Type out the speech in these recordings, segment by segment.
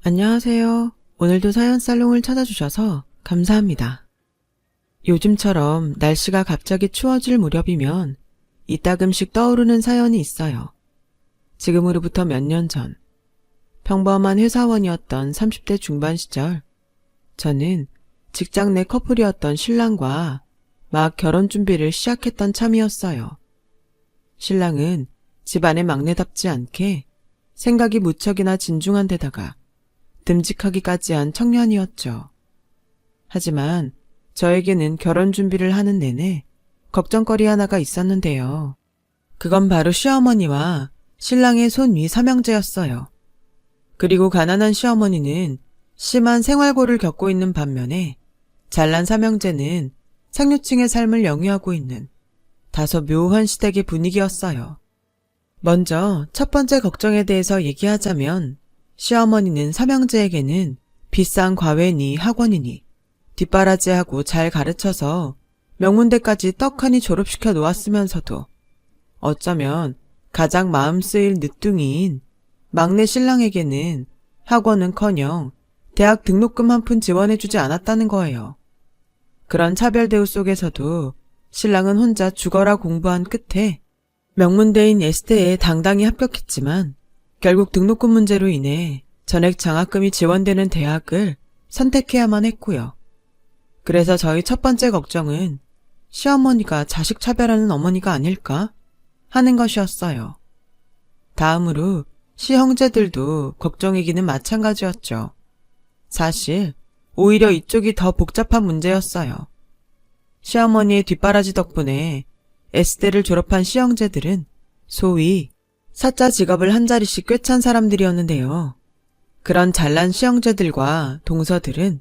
안녕하세요. 오늘도 사연 살롱을 찾아주셔서 감사합니다. 요즘처럼 날씨가 갑자기 추워질 무렵이면 이따금씩 떠오르는 사연이 있어요. 지금으로부터 몇 년 전, 평범한 회사원이었던 30대 중반 시절, 저는 직장 내 커플이었던 신랑과 막 결혼 준비를 시작했던 참이었어요. 신랑은 집안의 막내답지 않게 생각이 무척이나 진중한 데다가 듬직하기까지 한 청년이었죠. 하지만 저에게는 결혼 준비를 하는 내내 걱정거리 하나가 있었는데요. 그건 바로 시어머니와 신랑의 손위 삼형제였어요. 그리고 가난한 시어머니는 심한 생활고를 겪고 있는 반면에 잘난 삼형제는 상류층의 삶을 영위하고 있는 다소 묘한 시댁의 분위기였어요. 먼저 첫 번째 걱정에 대해서 얘기하자면 시어머니는 삼형제에게는 비싼 과외니 학원이니 뒷바라지하고 잘 가르쳐서 명문대까지 떡하니 졸업시켜 놓았으면서도 어쩌면 가장 마음 쓰일 늦둥이인 막내 신랑에게는 학원은커녕 대학 등록금 한 푼 지원해주지 않았다는 거예요. 그런 차별 대우 속에서도 신랑은 혼자 죽어라 공부한 끝에 명문대인 에스테에 당당히 합격했지만 결국 등록금 문제로 인해 전액 장학금이 지원되는 대학을 선택해야만 했고요. 그래서 저희 첫 번째 걱정은 시어머니가 자식 차별하는 어머니가 아닐까 하는 것이었어요. 다음으로 시형제들도 걱정이기는 마찬가지였죠. 사실 오히려 이쪽이 더 복잡한 문제였어요. 시어머니의 뒷바라지 덕분에 S대를 졸업한 시형제들은 소위 사자 직업을 한 자리씩 꿰찬 사람들이었는데요. 그런 잘난 시형제들과 동서들은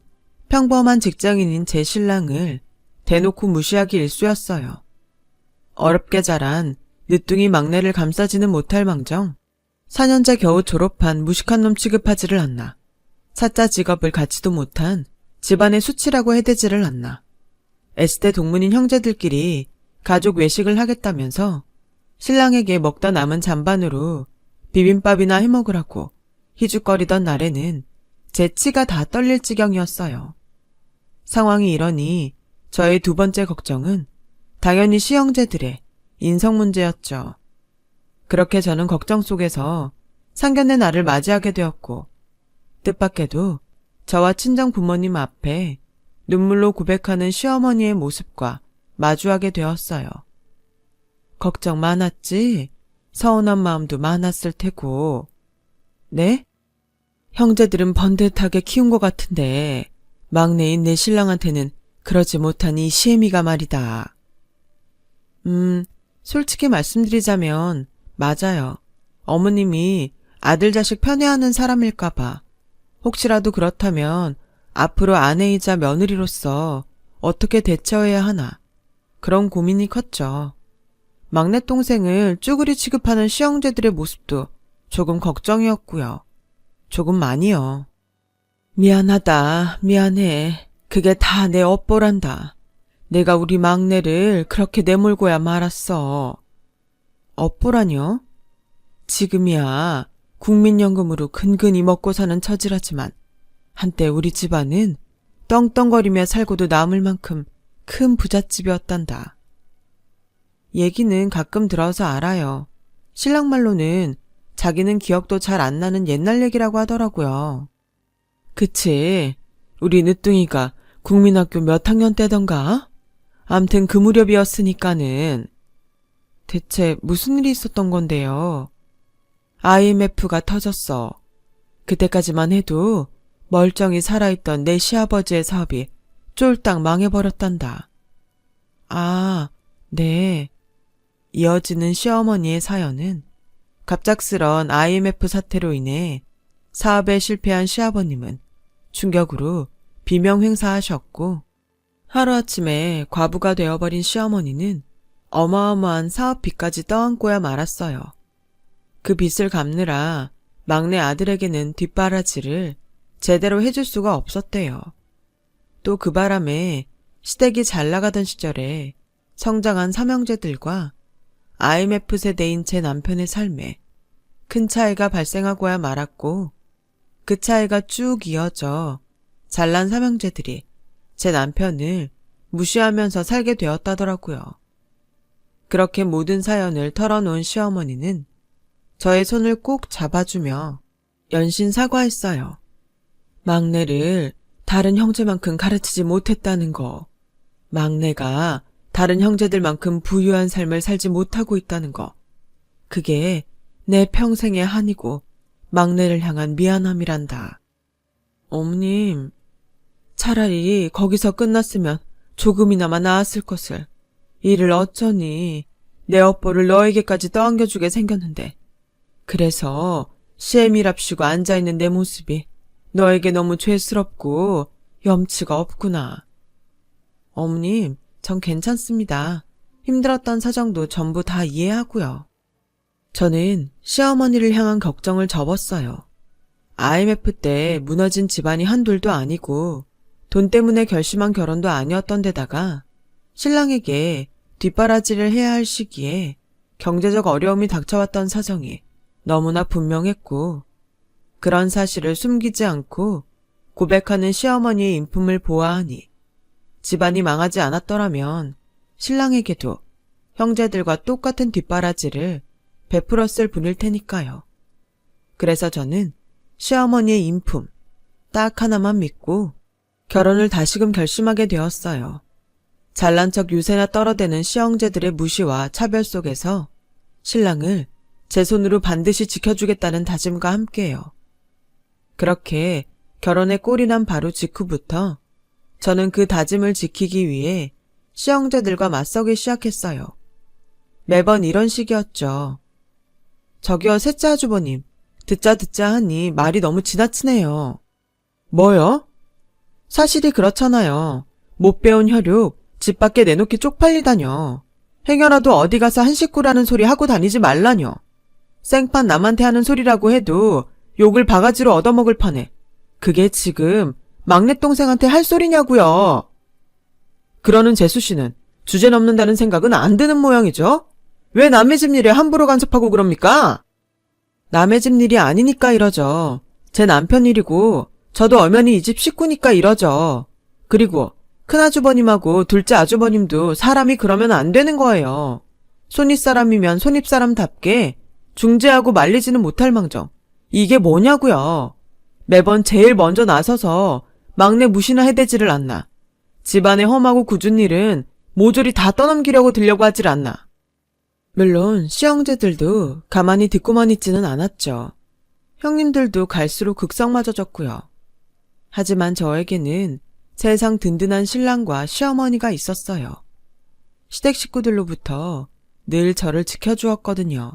평범한 직장인인 제 신랑을 대놓고 무시하기 일쑤였어요. 어렵게 자란 늦둥이 막내를 감싸지는 못할 망정 4년째 겨우 졸업한 무식한 놈 취급하지를 않나. 사자 직업을 갖지도 못한 집안의 수치라고 해대지를 않나. S대 동문인 형제들끼리 가족 외식을 하겠다면서 신랑에게 먹다 남은 잔반으로 비빔밥이나 해먹으라고 희죽거리던 날에는 제 치가 다 떨릴 지경이었어요. 상황이 이러니 저의 두 번째 걱정은 당연히 시형제들의 인성 문제였죠. 그렇게 저는 걱정 속에서 상견례 날을 맞이하게 되었고 뜻밖에도 저와 친정 부모님 앞에 눈물로 고백하는 시어머니의 모습과 마주하게 되었어요. 걱정 많았지? 서운한 마음도 많았을 테고. 네? 형제들은 번듯하게 키운 것 같은데 막내인 내 신랑한테는 그러지 못한 이 시애미가 말이다. 솔직히 말씀드리자면 맞아요. 어머님이 아들 자식 편애하는 사람일까봐 혹시라도 그렇다면 앞으로 아내이자 며느리로서 어떻게 대처해야 하나 그런 고민이 컸죠. 막내 동생을 쭈그리 취급하는 시형제들의 모습도 조금 걱정이었고요. 조금 많이요. 미안하다, 미안해. 그게 다 내 업보란다. 내가 우리 막내를 그렇게 내몰고야 말았어. 업보라뇨? 지금이야 국민연금으로 근근히 먹고 사는 처지라지만 한때 우리 집안은 떵떵거리며 살고도 남을 만큼 큰 부잣집이었단다. 얘기는 가끔 들어서 알아요. 신랑 말로는 자기는 기억도 잘 안 나는 옛날 얘기라고 하더라고요. 그치. 우리 늦둥이가 국민학교 몇 학년 때던가? 암튼 그 무렵이었으니까는. 대체 무슨 일이 있었던 건데요? IMF가 터졌어. 그때까지만 해도 멀쩡히 살아있던 내 시아버지의 사업이 쫄딱 망해버렸단다. 아, 네. 이어지는 시어머니의 사연은 갑작스런 IMF 사태로 인해 사업에 실패한 시아버님은 충격으로 비명횡사하셨고 하루아침에 과부가 되어버린 시어머니는 어마어마한 사업 빚까지 떠안고야 말았어요. 그 빚을 갚느라 막내 아들에게는 뒷바라지를 제대로 해줄 수가 없었대요. 또 그 바람에 시댁이 잘 나가던 시절에 성장한 삼형제들과 IMF 세대인 제 남편의 삶에 큰 차이가 발생하고야 말았고 그 차이가 쭉 이어져 잘난 삼형제들이 제 남편을 무시하면서 살게 되었다더라고요. 그렇게 모든 사연을 털어놓은 시어머니는 저의 손을 꼭 잡아주며 연신 사과했어요. 막내를 다른 형제만큼 가르치지 못했다는 거, 막내가 다른 형제들만큼 부유한 삶을 살지 못하고 있다는 거, 그게 내 평생의 한이고 막내를 향한 미안함이란다. 어머님, 차라리 거기서 끝났으면 조금이나마 나았을 것을. 이를 어쩌니 내 업보를 너에게까지 떠안겨주게 생겼는데, 그래서 시애미랍시고 앉아있는 내 모습이 너에게 너무 죄스럽고 염치가 없구나. 어머님, 전 괜찮습니다. 힘들었던 사정도 전부 다 이해하고요. 저는 시어머니를 향한 걱정을 접었어요. IMF 때 무너진 집안이 한둘도 아니고 돈 때문에 결심한 결혼도 아니었던 데다가 신랑에게 뒷바라지를 해야 할 시기에 경제적 어려움이 닥쳐왔던 사정이 너무나 분명했고, 그런 사실을 숨기지 않고 고백하는 시어머니의 인품을 보아하니 집안이 망하지 않았더라면 신랑에게도 형제들과 똑같은 뒷바라지를 베풀었을 분일 테니까요. 그래서 저는 시어머니의 인품 딱 하나만 믿고 결혼을 다시금 결심하게 되었어요. 잘난 척 유세나 떨어대는 시형제들의 무시와 차별 속에서 신랑을 제 손으로 반드시 지켜주겠다는 다짐과 함께요. 그렇게 결혼에 꼴이 난 바로 직후부터 저는 그 다짐을 지키기 위해 시형제들과 맞서기 시작했어요. 매번 이런 식이었죠. 저기요, 셋째 아주버님, 듣자 하니 말이 너무 지나치네요. 뭐요? 사실이 그렇잖아요. 못 배운 혈육 집 밖에 내놓기 쪽팔리다뇨. 행여라도 어디 가서 한 식구라는 소리 하고 다니지 말라뇨. 생판 남한테 하는 소리라고 해도 욕을 바가지로 얻어먹을 판에 그게 지금 막내 동생한테 할 소리냐고요. 그러는 재수씨는 주제 넘는다는 생각은 안 드는 모양이죠? 왜 남의 집 일에 함부로 간섭하고 그럽니까? 남의 집 일이 아니니까 이러죠. 제 남편 일이고 저도 엄연히 이 집 식구니까 이러죠. 그리고 큰아주버님하고 둘째 아주버님도 사람이 그러면 안 되는 거예요. 손윗사람이면 손윗사람답게 중재하고 말리지는 못할 망정. 이게 뭐냐고요. 매번 제일 먼저 나서서 막내 무시나 해대지를 않나. 집안의 험하고 굳은 일은 모조리 다 떠넘기려고 들려고 하질 않나. 물론 시형제들도 가만히 듣고만 있지는 않았죠. 형님들도 갈수록 극성맞아졌고요. 하지만 저에게는 세상 든든한 신랑과 시어머니가 있었어요. 시댁 식구들로부터 늘 저를 지켜주었거든요.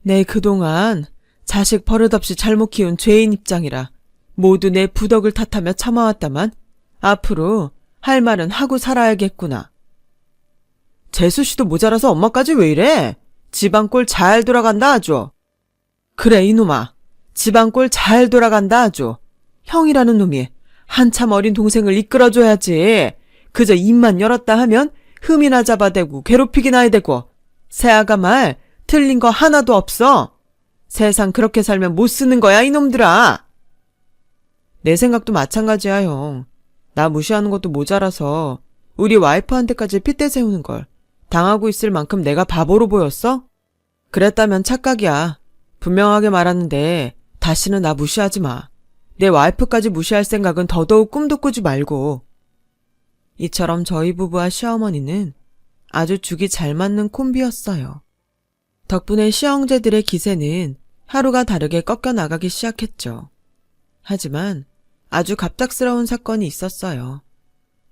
내 그동안 자식 버릇없이 잘못 키운 죄인 입장이라 모두 내 부덕을 탓하며 참아왔다만 앞으로 할 말은 하고 살아야겠구나. 재수씨도 모자라서 엄마까지 왜 이래? 집안 꼴 잘 돌아간다 아주. 그래 이놈아, 집안 꼴 잘 돌아간다 아주. 형이라는 놈이 한참 어린 동생을 이끌어줘야지. 그저 입만 열었다 하면 흠이나 잡아대고 괴롭히기나 해대고 새아가 말 틀린 거 하나도 없어. 세상 그렇게 살면 못 쓰는 거야 이놈들아. 내 생각도 마찬가지야 형. 나 무시하는 것도 모자라서 우리 와이프한테까지 핏대 세우는 걸 당하고 있을 만큼 내가 바보로 보였어? 그랬다면 착각이야. 분명하게 말하는데 다시는 나 무시하지 마. 내 와이프까지 무시할 생각은 더더욱 꿈도 꾸지 말고. 이처럼 저희 부부와 시어머니는 아주 죽이 잘 맞는 콤비였어요. 덕분에 시형제들의 기세는 하루가 다르게 꺾여나가기 시작했죠. 하지만 아주 갑작스러운 사건이 있었어요.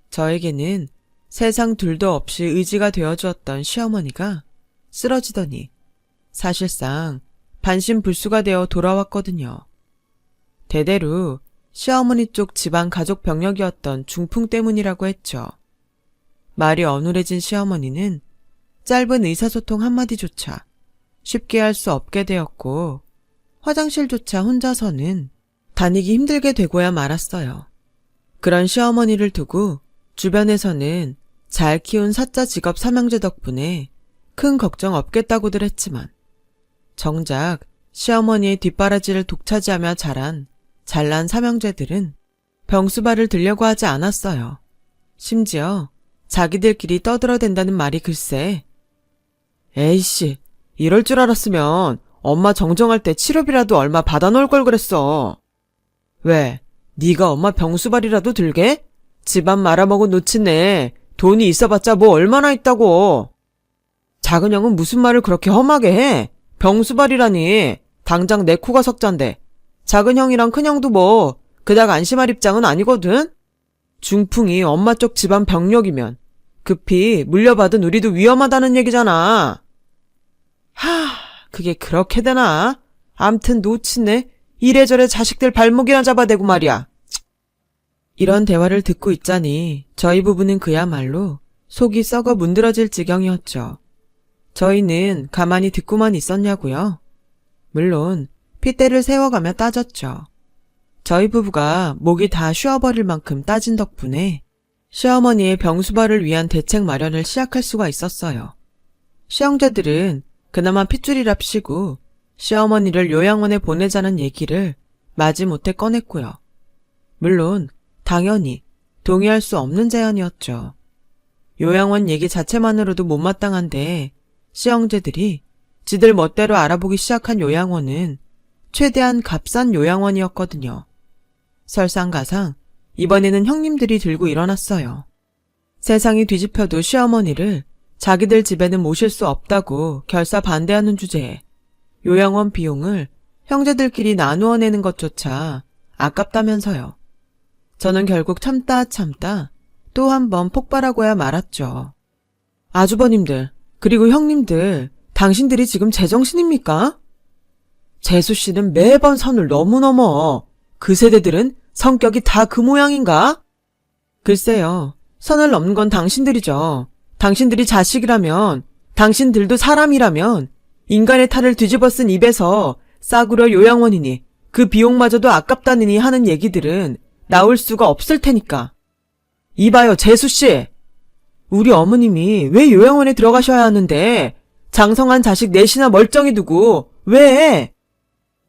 저에게는 세상 둘도 없이 의지가 되어주었던 시어머니가 쓰러지더니 사실상 반신불수가 되어 돌아왔거든요. 대대로 시어머니 쪽 집안 가족 병력이었던 중풍 때문이라고 했죠. 말이 어눌해진 시어머니는 짧은 의사소통 한마디조차 쉽게 할 수 없게 되었고 화장실조차 혼자서는 다니기 힘들게 되고야 말았어요. 그런 시어머니를 두고 주변에서는 잘 키운 사자 직업 삼형제 덕분에 큰 걱정 없겠다고들 했지만 정작 시어머니의 뒷바라지를 독차지하며 자란 잘난 삼형제들은 병수발을 들려고 하지 않았어요. 심지어 자기들끼리 떠들어댄다는 말이 글쎄. 에이씨, 이럴 줄 알았으면 엄마 정정할 때 치료비라도 얼마 받아놓을 걸 그랬어. 왜, 네가 엄마 병수발이라도 들게? 집안 말아먹은 노친네 돈이 있어봤자 뭐 얼마나 있다고. 작은 형은 무슨 말을 그렇게 험하게 해? 병수발이라니. 당장 내 코가 석잔데. 작은 형이랑 큰 형도 뭐 그닥 안심할 입장은 아니거든? 중풍이 엄마 쪽 집안 병력이면 급히 물려받은 우리도 위험하다는 얘기잖아. 그게 그렇게 되나? 암튼 놓치네. 이래저래 자식들 발목이나 잡아대고 말이야. 이런 대화를 듣고 있자니 저희 부부는 그야말로 속이 썩어 문드러질 지경이었죠. 저희는 가만히 듣고만 있었냐고요? 물론 핏대를 세워가며 따졌죠. 저희 부부가 목이 다 쉬어버릴 만큼 따진 덕분에 시어머니의 병수발을 위한 대책 마련을 시작할 수가 있었어요. 시형제들은 그나마 핏줄이랍시고 시어머니를 요양원에 보내자는 얘기를 마지못해 꺼냈고요. 물론 당연히 동의할 수 없는 제안이었죠. 요양원 얘기 자체만으로도 못마땅한데 시형제들이 지들 멋대로 알아보기 시작한 요양원은 최대한 값싼 요양원이었거든요. 설상가상 이번에는 형님들이 들고 일어났어요. 세상이 뒤집혀도 시어머니를 자기들 집에는 모실 수 없다고 결사 반대하는 주제에 요양원 비용을 형제들끼리 나누어 내는 것조차 아깝다면서요. 저는 결국 참다 또 한 번 폭발하고야 말았죠. 아주버님들, 그리고 형님들, 당신들이 지금 제정신입니까? 재수씨는 매번 선을 너무 넘어. 그 세대들은 성격이 다 그 모양인가? 글쎄요, 선을 넘는 건 당신들이죠. 당신들이 자식이라면, 당신들도 사람이라면 인간의 탈을 뒤집어 쓴 입에서 싸구려 요양원이니 그 비용마저도 아깝다느니 하는 얘기들은 나올 수가 없을 테니까. 이봐요, 재수씨. 우리 어머님이 왜 요양원에 들어가셔야 하는데 장성한 자식 넷이나 멀쩡히 두고 왜?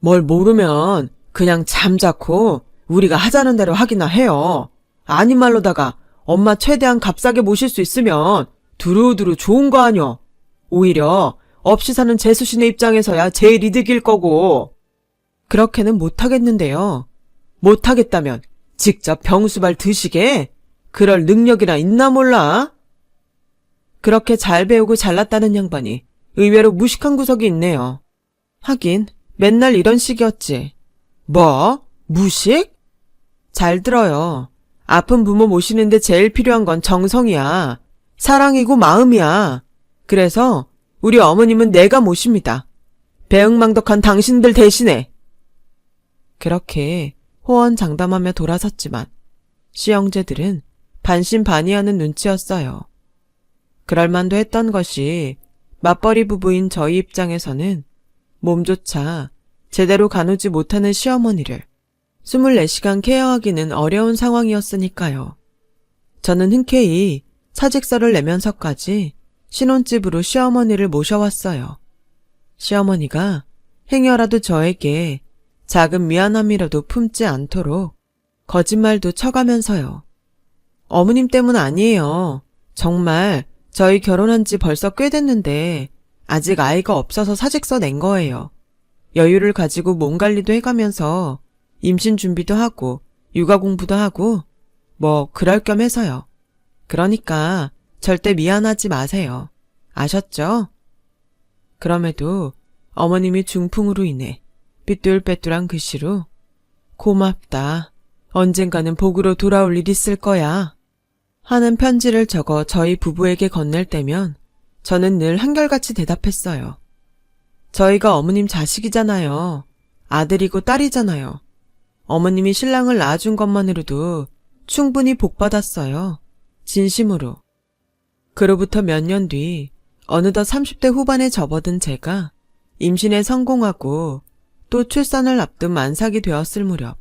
뭘 모르면 그냥 잠자코 우리가 하자는 대로 하기나 해요. 아닌 말로다가 엄마 최대한 값싸게 모실 수 있으면 두루두루 좋은 거 아뇨. 오히려 없이 사는 재수씨네 입장에서야 제일 이득일 거고. 그렇게는 못하겠는데요. 못하겠다면 직접 병수발 드시게? 그럴 능력이나 있나 몰라? 그렇게 잘 배우고 잘났다는 양반이 의외로 무식한 구석이 있네요. 하긴 맨날 이런 식이었지. 뭐? 무식? 잘 들어요. 아픈 부모 모시는데 제일 필요한 건 정성이야. 사랑이고 마음이야. 그래서 우리 어머님은 내가 모십니다. 배응망덕한 당신들 대신에. 그렇게 호언장담하며 돌아섰지만 시형제들은 반신반의하는 눈치였어요. 그럴만도 했던 것이 맞벌이 부부인 저희 입장에서는 몸조차 제대로 가누지 못하는 시어머니를 24시간 케어하기는 어려운 상황이었으니까요. 저는 흔쾌히 사직서를 내면서까지 신혼집으로 시어머니를 모셔왔어요. 시어머니가 행여라도 저에게 작은 미안함이라도 품지 않도록 거짓말도 쳐가면서요. 어머님 때문 아니에요. 정말 저희 결혼한 지 벌써 꽤 됐는데 아직 아이가 없어서 사직서 낸 거예요. 여유를 가지고 몸 관리도 해가면서 임신 준비도 하고 육아 공부도 하고 뭐 그럴 겸 해서요. 그러니까 절대 미안하지 마세요. 아셨죠? 그럼에도 어머님이 중풍으로 인해 삐뚤빼뚤한 글씨로 고맙다. 언젠가는 복으로 돌아올 일 있을 거야. 하는 편지를 적어 저희 부부에게 건넬 때면 저는 늘 한결같이 대답했어요. 저희가 어머님 자식이잖아요. 아들이고 딸이잖아요. 어머님이 신랑을 낳아준 것만으로도 충분히 복받았어요. 진심으로. 그로부터 몇 년 뒤 어느덧 30대 후반에 접어든 제가 임신에 성공하고 또 출산을 앞둔 만삭이 되었을 무렵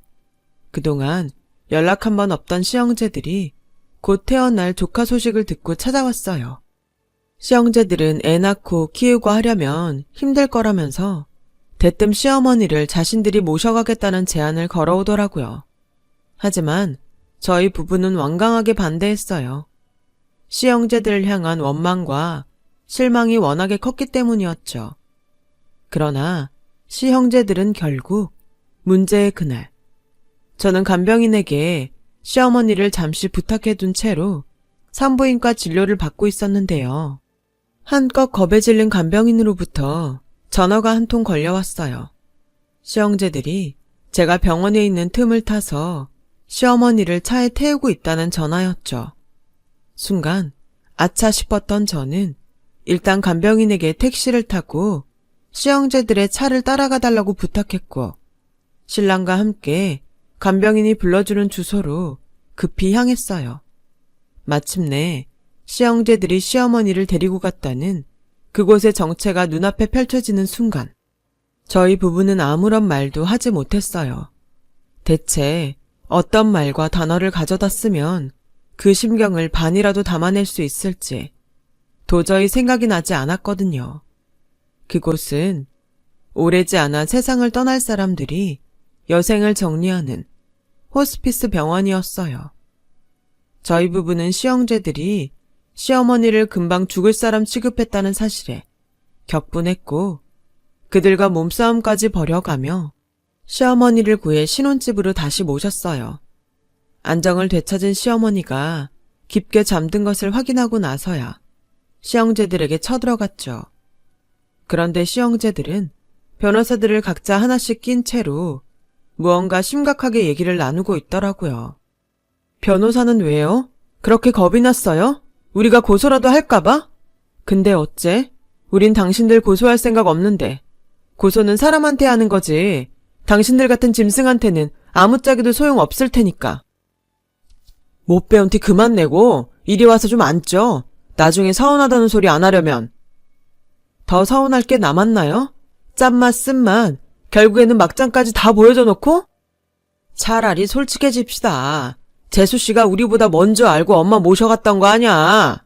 그동안 연락 한 번 없던 시형제들이 곧 태어날 조카 소식을 듣고 찾아왔어요. 시형제들은 애 낳고 키우고 하려면 힘들 거라면서 대뜸 시어머니를 자신들이 모셔가겠다는 제안을 걸어오더라고요. 하지만 저희 부부는 완강하게 반대했어요. 시형제들을 향한 원망과 실망이 워낙에 컸기 때문이었죠. 그러나 시형제들은 결국 문제의 그날, 저는 간병인에게 시어머니를 잠시 부탁해둔 채로 산부인과 진료를 받고 있었는데요. 한껏 겁에 질린 간병인으로부터 전화가 한 통 걸려왔어요. 시형제들이 제가 병원에 있는 틈을 타서 시어머니를 차에 태우고 있다는 전화였죠. 순간 아차 싶었던 저는 일단 간병인에게 택시를 타고 시형제들의 차를 따라가 달라고 부탁했고 신랑과 함께 간병인이 불러주는 주소로 급히 향했어요. 마침내 시형제들이 시어머니를 데리고 갔다는 그곳의 정체가 눈앞에 펼쳐지는 순간 저희 부부는 아무런 말도 하지 못했어요. 대체 어떤 말과 단어를 가져다 쓰면 그 심경을 반이라도 담아낼 수 있을지 도저히 생각이 나지 않았거든요. 그곳은 오래지 않아 세상을 떠날 사람들이 여생을 정리하는 호스피스 병원이었어요. 저희 부부는 시형제들이 시어머니를 금방 죽을 사람 취급했다는 사실에 격분했고 그들과 몸싸움까지 벌여가며 시어머니를 구해 신혼집으로 다시 모셨어요. 안정을 되찾은 시어머니가 깊게 잠든 것을 확인하고 나서야 시형제들에게 쳐들어갔죠. 그런데 시형제들은 변호사들을 각자 하나씩 낀 채로 무언가 심각하게 얘기를 나누고 있더라고요. 변호사는 왜요? 그렇게 겁이 났어요? 우리가 고소라도 할까봐? 근데 어째? 우린 당신들 고소할 생각 없는데. 고소는 사람한테 하는 거지. 당신들 같은 짐승한테는 아무짝에도 소용없을 테니까. 못 배운 티 그만 내고 이리 와서 좀 앉죠. 나중에 서운하다는 소리 안 하려면. 더 서운할 게 남았나요? 짠맛 쓴맛 결국에는 막장까지 다 보여줘 놓고? 차라리 솔직해집시다. 재수씨가 우리보다 먼저 알고 엄마 모셔갔던 거 아냐?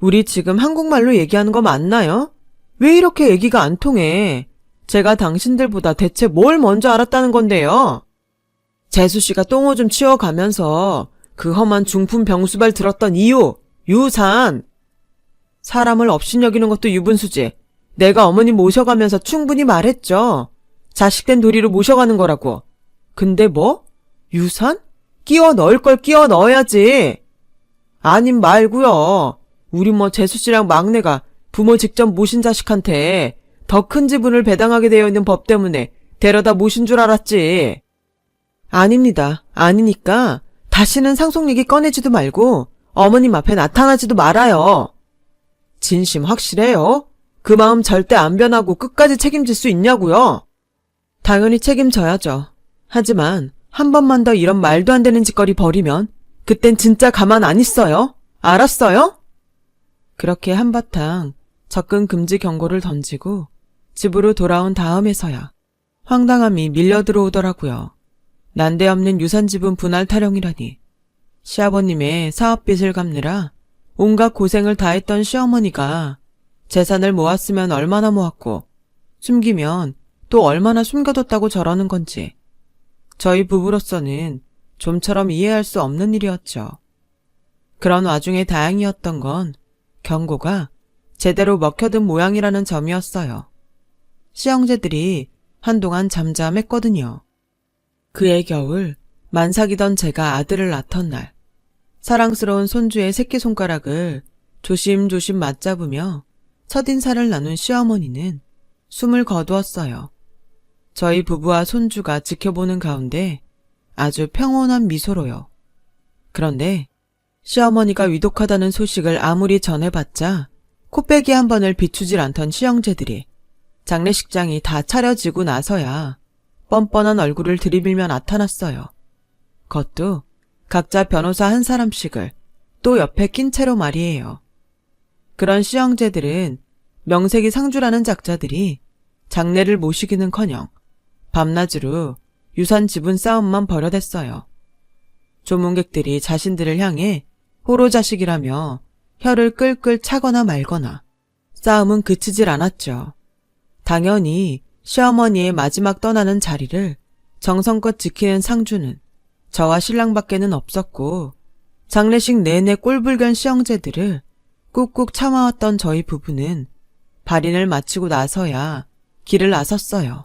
우리 지금 한국말로 얘기하는 거 맞나요? 왜 이렇게 얘기가 안 통해? 제가 당신들보다 대체 뭘 먼저 알았다는 건데요? 재수씨가 똥오줌 치워가면서 그 험한 중풍 병수발 들었던 이유, 유산! 사람을 업신여기는 것도 유분수지. 내가 어머니 모셔가면서 충분히 말했죠. 자식된 도리로 모셔가는 거라고. 근데 뭐? 유산? 끼워 넣을 걸 끼워 넣어야지. 아님 말고요. 우리 재수씨랑 막내가 부모 직접 모신 자식한테 더 큰 지분을 배당하게 되어 있는 법 때문에 데려다 모신 줄 알았지. 아닙니다. 아니니까 다시는 상속 얘기 꺼내지도 말고 어머님 앞에 나타나지도 말아요. 진심 확실해요? 그 마음 절대 안 변하고 끝까지 책임질 수 있냐고요? 당연히 책임져야죠. 하지만 한 번만 더 이런 말도 안 되는 짓거리 벌이면 그땐 진짜 가만 안 있어요. 알았어요? 그렇게 한바탕 접근 금지 경고를 던지고 집으로 돌아온 다음에서야 황당함이 밀려 들어오더라고요. 난데없는 유산지분 분할 타령이라니. 시아버님의 사업빚을 갚느라 온갖 고생을 다했던 시어머니가 재산을 모았으면 얼마나 모았고 숨기면 또 얼마나 숨겨뒀다고 저러는 건지 저희 부부로서는 좀처럼 이해할 수 없는 일이었죠. 그런 와중에 다행이었던 건 경고가 제대로 먹혀든 모양이라는 점이었어요. 시형제들이 한동안 잠잠했거든요. 그해 겨울 만삭이던 제가 아들을 낳던 날 사랑스러운 손주의 새끼손가락을 조심조심 맞잡으며 첫인사를 나눈 시어머니는 숨을 거두었어요. 저희 부부와 손주가 지켜보는 가운데 아주 평온한 미소로요. 그런데 시어머니가 위독하다는 소식을 아무리 전해봤자 코빼기 한 번을 비추질 않던 시형제들이 장례식장이 다 차려지고 나서야 뻔뻔한 얼굴을 들이밀며 나타났어요. 그것도 각자 변호사 한 사람씩을 또 옆에 낀 채로 말이에요. 그런 시형제들은 명색이 상주라는 작자들이 장례를 모시기는커녕 밤낮으로 유산 지분 싸움만 벌여댔어요. 조문객들이 자신들을 향해 호로자식이라며 혀를 끌끌 차거나 말거나 싸움은 그치질 않았죠. 당연히 시어머니의 마지막 떠나는 자리를 정성껏 지키는 상주는 저와 신랑밖에는 없었고, 장례식 내내 꼴불견 시형제들을 꾹꾹 참아왔던 저희 부부는 발인을 마치고 나서야 길을 나섰어요.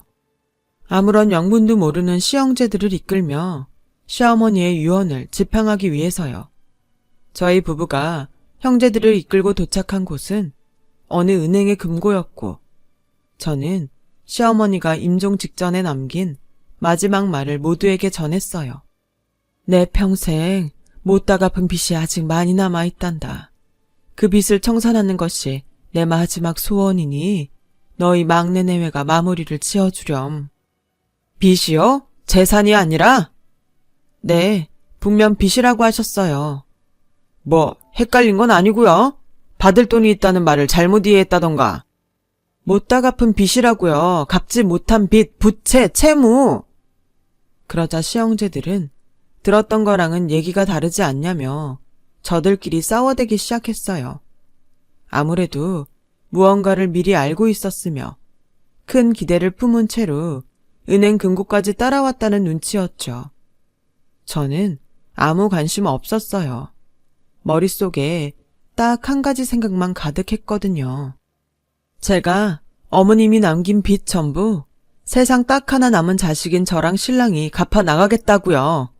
아무런 영문도 모르는 시형제들을 이끌며 시어머니의 유언을 집행하기 위해서요. 저희 부부가 형제들을 이끌고 도착한 곳은 어느 은행의 금고였고, 저는 시어머니가 임종 직전에 남긴 마지막 말을 모두에게 전했어요. 내 평생 못다 갚은 빚이 아직 많이 남아있단다. 그 빚을 청산하는 것이 내 마지막 소원이니 너희 막내 내외가 마무리를 지어주렴. 빚이요? 재산이 아니라? 네, 분명 빚이라고 하셨어요. 뭐 헷갈린 건 아니고요. 받을 돈이 있다는 말을 잘못 이해했다던가. 못다 갚은 빚이라고요. 갚지 못한 빚, 부채, 채무. 그러자 시형제들은 들었던 거랑은 얘기가 다르지 않냐며 저들끼리 싸워대기 시작했어요. 아무래도 무언가를 미리 알고 있었으며 큰 기대를 품은 채로 은행 금고까지 따라왔다는 눈치였죠. 저는 아무 관심 없었어요. 머릿속에 딱 한 가지 생각만 가득했거든요. 제가 어머님이 남긴 빚 전부 세상 딱 하나 남은 자식인 저랑 신랑이 갚아 나가겠다고요.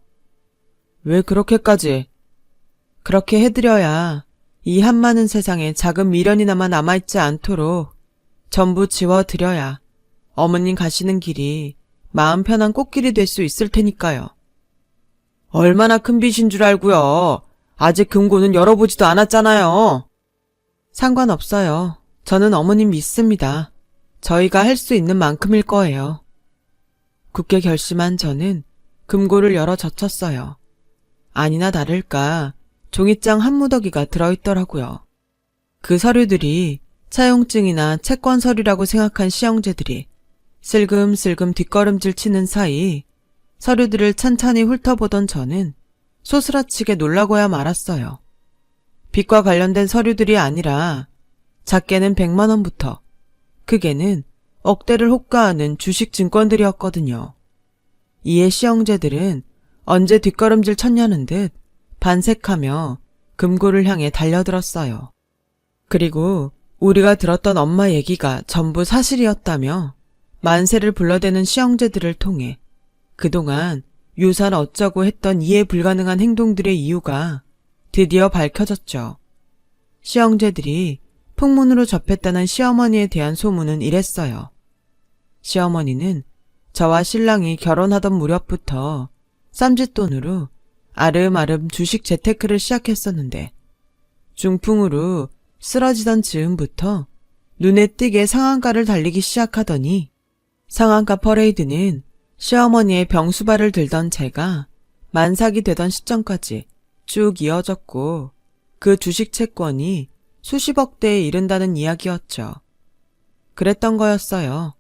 왜 그렇게까지? 그렇게 해드려야 이 한많은 세상에 작은 미련이나마 남아있지 않도록 전부 지워드려야 어머님 가시는 길이 마음 편한 꽃길이 될 수 있을 테니까요. 얼마나 큰 빚인 줄 알고요. 아직 금고는 열어보지도 않았잖아요. 상관없어요. 저는 어머님 믿습니다. 저희가 할 수 있는 만큼일 거예요. 굳게 결심한 저는 금고를 열어 젖혔어요. 아니나 다를까 종이장 한 무더기가 들어있더라고요. 그 서류들이 차용증이나 채권 서류라고 생각한 시형제들이 슬금슬금 뒷걸음질 치는 사이 서류들을 찬찬히 훑어보던 저는 소스라치게 놀라고야 말았어요. 빚과 관련된 서류들이 아니라 작게는 100만 원부터 크게는 억대를 호가하는 주식 증권들이었거든요. 이에 시형제들은 언제 뒷걸음질 쳤냐는 듯 반색하며 금고를 향해 달려들었어요. 그리고 우리가 들었던 엄마 얘기가 전부 사실이었다며 만세를 불러대는 시형제들을 통해 그동안 유산 어쩌고 했던 이해 불가능한 행동들의 이유가 드디어 밝혀졌죠. 시형제들이 풍문으로 접했다는 시어머니에 대한 소문은 이랬어요. 시어머니는 저와 신랑이 결혼하던 무렵부터 쌈짓돈으로 아름아름 주식 재테크를 시작했었는데 중풍으로 쓰러지던 즈음부터 눈에 띄게 상한가를 달리기 시작하더니 상한가 퍼레이드는 시어머니의 병수발을 들던 제가 만삭이 되던 시점까지 쭉 이어졌고 그 주식 채권이 수십억 대에 이른다는 이야기였죠. 그랬던 거였어요.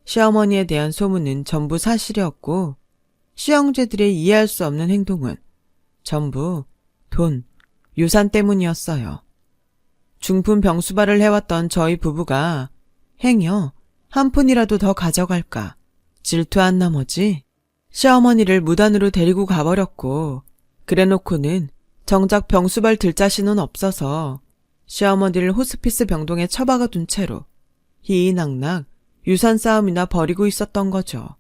시어머니에 대한 소문은 전부 사실이었고 시형제들의 이해할 수 없는 행동은 전부 돈, 유산 때문이었어요. 중풍 병수발을 해왔던 저희 부부가 행여 한 푼이라도 더 가져갈까 질투한 나머지 시어머니를 무단으로 데리고 가버렸고 그래놓고는 정작 병수발 들 자신은 없어서 시어머니를 호스피스 병동에 처박아 둔 채로 희희낙낙 유산 싸움이나 벌이고 있었던 거죠.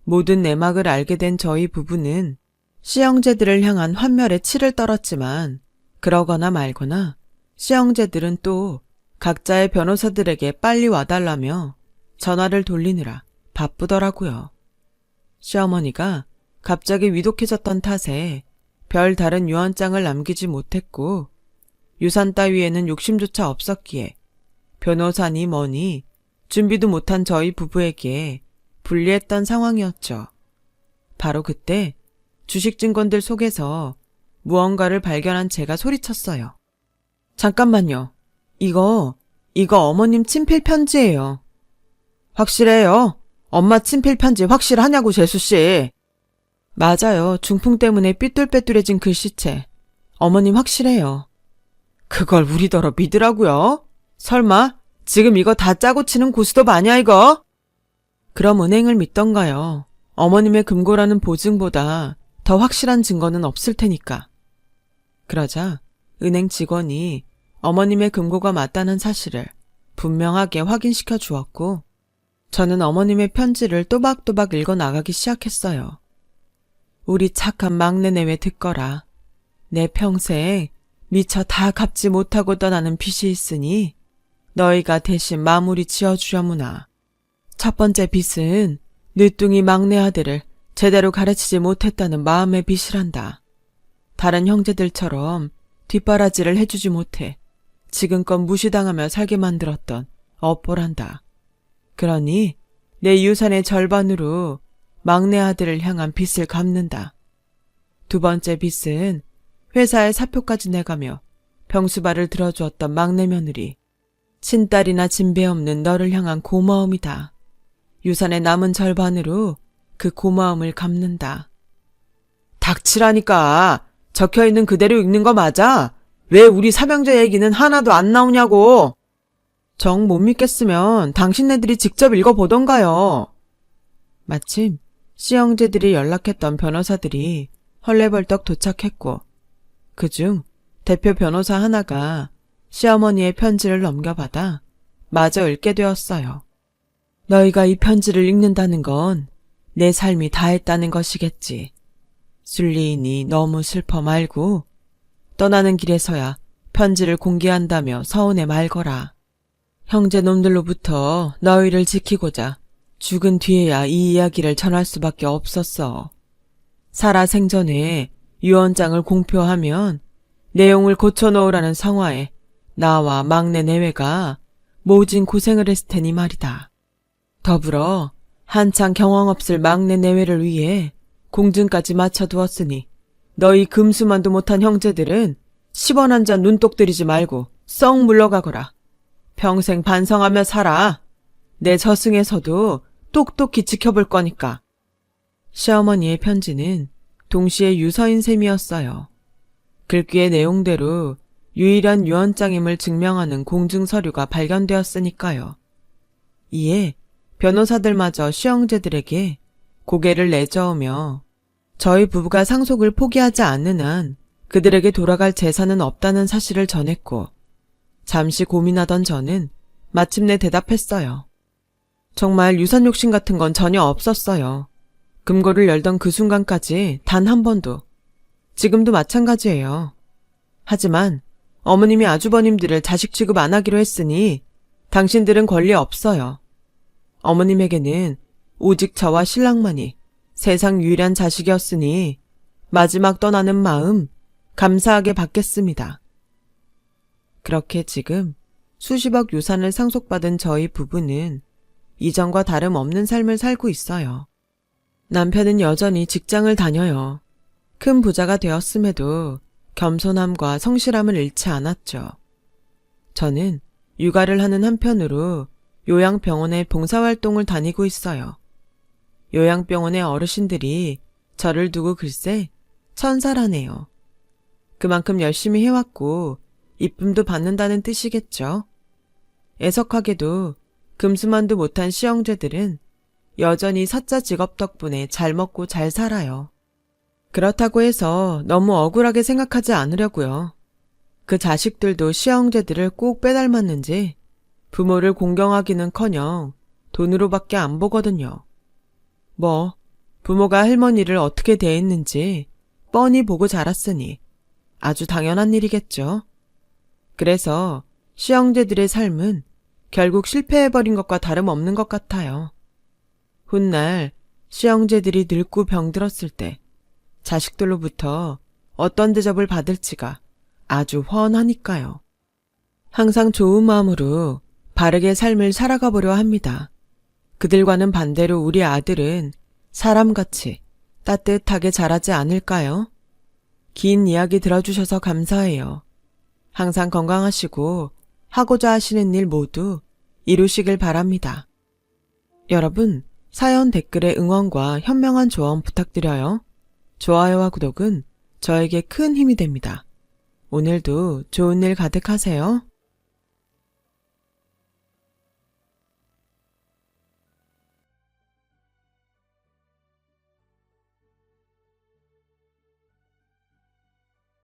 모든 내막을 알게 된 저희 부부는 시형제들을 향한 환멸에 치를 떨었지만 그러거나 말거나 시형제들은 또 각자의 변호사들에게 빨리 와달라며 전화를 돌리느라 바쁘더라고요. 시어머니가 갑자기 위독해졌던 탓에 별 다른 유언장을 남기지 못했고 유산 따위에는 욕심조차 없었기에 변호사니 뭐니 준비도 못한 저희 부부에게 불리했던 상황이었죠. 바로 그때 주식증권들 속에서 무언가를 발견한 제가 소리쳤어요. 잠깐만요. 이거 어머님 친필 편지예요. 확실해요? 엄마 친필 편지 확실하냐고 재수씨. 맞아요. 중풍 때문에 삐뚤빼뚤해진 글씨체. 어머님 확실해요. 그걸 우리더러 믿으라고요? 설마 지금 이거 다 짜고 치는 고스톱 아니야 이거? 그럼 은행을 믿던가요? 어머님의 금고라는 보증보다 더 확실한 증거는 없을 테니까. 그러자 은행 직원이 어머님의 금고가 맞다는 사실을 분명하게 확인시켜 주었고, 저는 어머님의 편지를 또박또박 읽어 나가기 시작했어요. 우리 착한 막내 내외 듣거라. 내 평생 미처 다 갚지 못하고 떠나는 빚이 있으니 너희가 대신 마무리 지어주려무나. 첫 번째 빚은 늦둥이 막내 아들을 제대로 가르치지 못했다는 마음의 빚이란다. 다른 형제들처럼 뒷바라지를 해주지 못해 지금껏 무시당하며 살게 만들었던 업보란다. 그러니 내 유산의 절반으로 막내 아들을 향한 빚을 갚는다. 두 번째 빚은 회사에 사표까지 내가며 병수발을 들어주었던 막내 며느리, 친딸이나 진배 없는 너를 향한 고마움이다. 유산의 남은 절반으로 그 고마움을 갚는다. 닥치라니까. 적혀있는 그대로 읽는 거 맞아? 왜 우리 삼형제 얘기는 하나도 안 나오냐고. 정 못 믿겠으면 당신네들이 직접 읽어보던가요. 마침 씨형제들이 연락했던 변호사들이 헐레벌떡 도착했고, 그중 대표 변호사 하나가 시어머니의 편지를 넘겨받아 마저 읽게 되었어요. 너희가 이 편지를 읽는다는 건 내 삶이 다했다는 것이겠지. 순리인이 너무 슬퍼 말고 떠나는 길에서야 편지를 공개한다며 서운해 말거라. 형제 놈들로부터 너희를 지키고자 죽은 뒤에야 이 이야기를 전할 수밖에 없었어. 살아 생전에 유언장을 공표하면 내용을 고쳐놓으라는 성화에 나와 막내 내외가 모진 고생을 했을 테니 말이다. 더불어 한창 경황 없을 막내 내외를 위해 공증까지 맞춰두었으니 너희 금수만도 못한 형제들은 10원 한 잔 눈독 들이지 말고 썩 물러가거라. 평생 반성하며 살아. 내 저승에서도 똑똑히 지켜볼 거니까. 시어머니의 편지는 동시에 유서인 셈이었어요. 글귀의 내용대로 유일한 유언장임을 증명하는 공증서류가 발견되었으니까요. 이에 변호사들마저 시형제들에게 고개를 내저으며 저희 부부가 상속을 포기하지 않는 한 그들에게 돌아갈 재산은 없다는 사실을 전했고, 잠시 고민하던 저는 마침내 대답했어요. 정말 유산 욕심 같은 건 전혀 없었어요. 금고를 열던 그 순간까지 단 한 번도. 지금도 마찬가지예요. 하지만 어머님이 아주버님들을 자식 취급 안 하기로 했으니 당신들은 권리 없어요. 어머님에게는 오직 저와 신랑만이 세상 유일한 자식이었으니 마지막 떠나는 마음 감사하게 받겠습니다. 그렇게 지금 수십억 유산을 상속받은 저희 부부는 이전과 다름없는 삶을 살고 있어요. 남편은 여전히 직장을 다녀요. 큰 부자가 되었음에도 겸손함과 성실함을 잃지 않았죠. 저는 육아를 하는 한편으로 요양병원에 봉사활동을 다니고 있어요. 요양병원의 어르신들이 저를 두고 글쎄 천사라네요. 그만큼 열심히 해왔고 이쁨도 받는다는 뜻이겠죠. 애석하게도 금수만도 못한 시형제들은 여전히 사자 직업 덕분에 잘 먹고 잘 살아요. 그렇다고 해서 너무 억울하게 생각하지 않으려고요. 그 자식들도 시형제들을 꼭 빼닮았는지 부모를 공경하기는커녕 돈으로밖에 안 보거든요. 뭐 부모가 할머니를 어떻게 대했는지 뻔히 보고 자랐으니 아주 당연한 일이겠죠. 그래서 시형제들의 삶은 결국 실패해버린 것과 다름없는 것 같아요. 훗날 시형제들이 늙고 병들었을 때 자식들로부터 어떤 대접을 받을지가 아주 훤하니까요. 항상 좋은 마음으로 바르게 삶을 살아가 보려 합니다. 그들과는 반대로 우리 아들은 사람같이 따뜻하게 자라지 않을까요? 긴 이야기 들어주셔서 감사해요. 항상 건강하시고 하고자 하시는 일 모두 이루시길 바랍니다. 여러분, 사연 댓글에 응원과 현명한 조언 부탁드려요. 좋아요와 구독은 저에게 큰 힘이 됩니다. 오늘도 좋은 일 가득하세요.